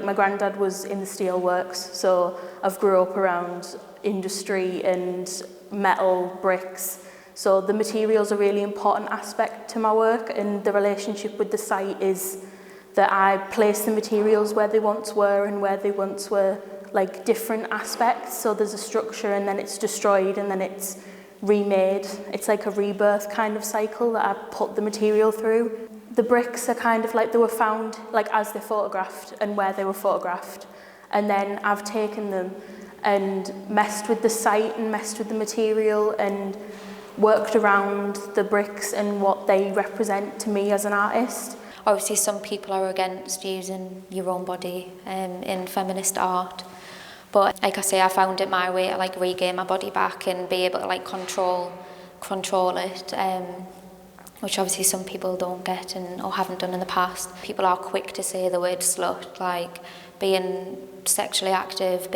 like my granddad was in the steelworks, so I've grew up around industry and metal, bricks. So the materials are a really important aspect to my work, and the relationship with the site is that I place the materials where they once were and where they once were like different aspects. So there's a structure and then it's destroyed and then it's remade. It's like a rebirth kind of cycle that I put the material through. The bricks are kind of like they were found like as they're photographed and where they were photographed. And then I've taken them and messed with the site and messed with the material and worked around the bricks and what they represent to me as an artist. Obviously some people are against using your own body in feminist art, but like I say, I found it my way to like regain my body back and be able to like control it, which obviously some people don't get or haven't done in the past. People are quick to say the word slut, like being sexually active,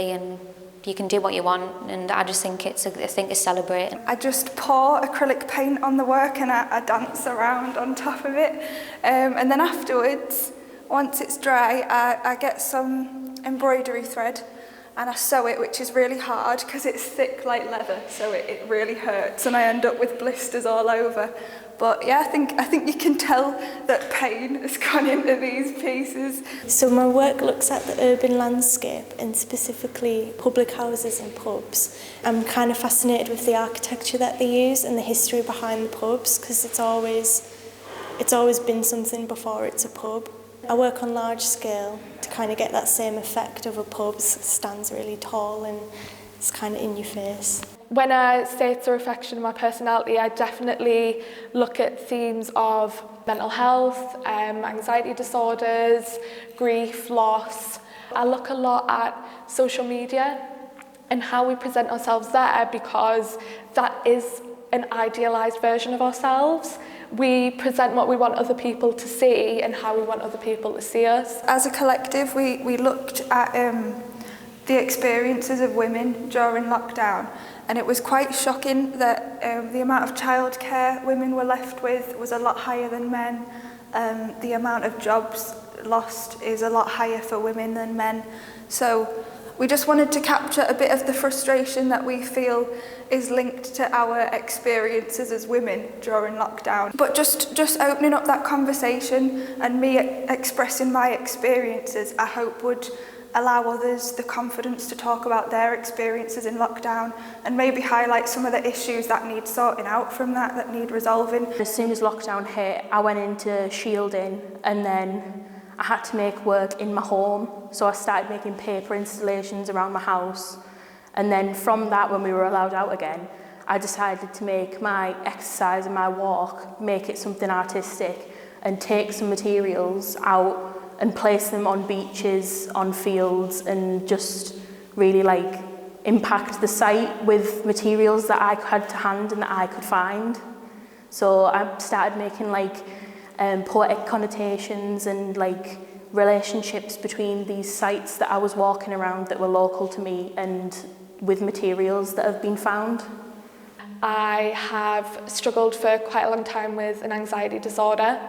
you can do what you want, and I just think it's a thing to celebrate. I just pour acrylic paint on the work and I dance around on top of it. And then afterwards, once it's dry, I get some embroidery thread and I sew it, which is really hard because it's thick like leather, so it really hurts and I end up with blisters all over. But yeah, I think you can tell that pain has gone into these pieces. So my work looks at the urban landscape and specifically public houses and pubs. I'm kind of fascinated with the architecture that they use and the history behind the pubs, because it's always been something before it's a pub. I work on large scale to kind of get that same effect of a pub. It stands really tall and it's kind of in your face. When I say it's a reflection of my personality, I definitely look at themes of mental health, anxiety disorders, grief, loss. I look a lot at social media and how we present ourselves there, because that is an idealised version of ourselves. We present what we want other people to see and how we want other people to see us. As a collective, we looked at the experiences of women during lockdown, and it was quite shocking that the amount of childcare women were left with was a lot higher than men. The amount of jobs lost is a lot higher for women than men. So we just wanted to capture a bit of the frustration that we feel is linked to our experiences as women during lockdown. But just opening up that conversation and me expressing my experiences, I hope would allow others the confidence to talk about their experiences in lockdown and maybe highlight some of the issues that need sorting out from that need resolving. As soon as lockdown hit, I went into shielding and then I had to make work in my home. So I started making paper installations around my house. And then from that, when we were allowed out again, I decided to make my exercise and my walk, make it something artistic and take some materials out and place them on beaches, on fields, and just really like impact the site with materials that I had to hand and that I could find. So I started making like poetic connotations and like relationships between these sites that I was walking around that were local to me and with materials that have been found. I have struggled for quite a long time with an anxiety disorder,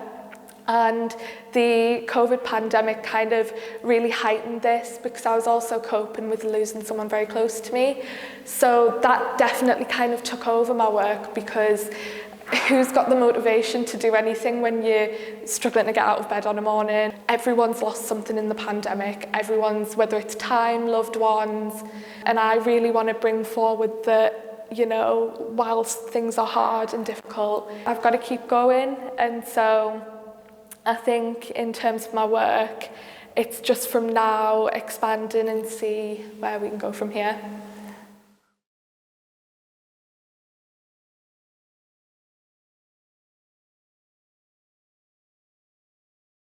and the COVID pandemic kind of really heightened this because I was also coping with losing someone very close to me. So that definitely kind of took over my work, because who's got the motivation to do anything when you're struggling to get out of bed on a morning? Everyone's lost something in the pandemic. Everyone's, whether it's time, loved ones. And I really want to bring forward that, you know, whilst things are hard and difficult, I've got to keep going. And so I think in terms of my work, it's just from now expanding and see where we can go from here.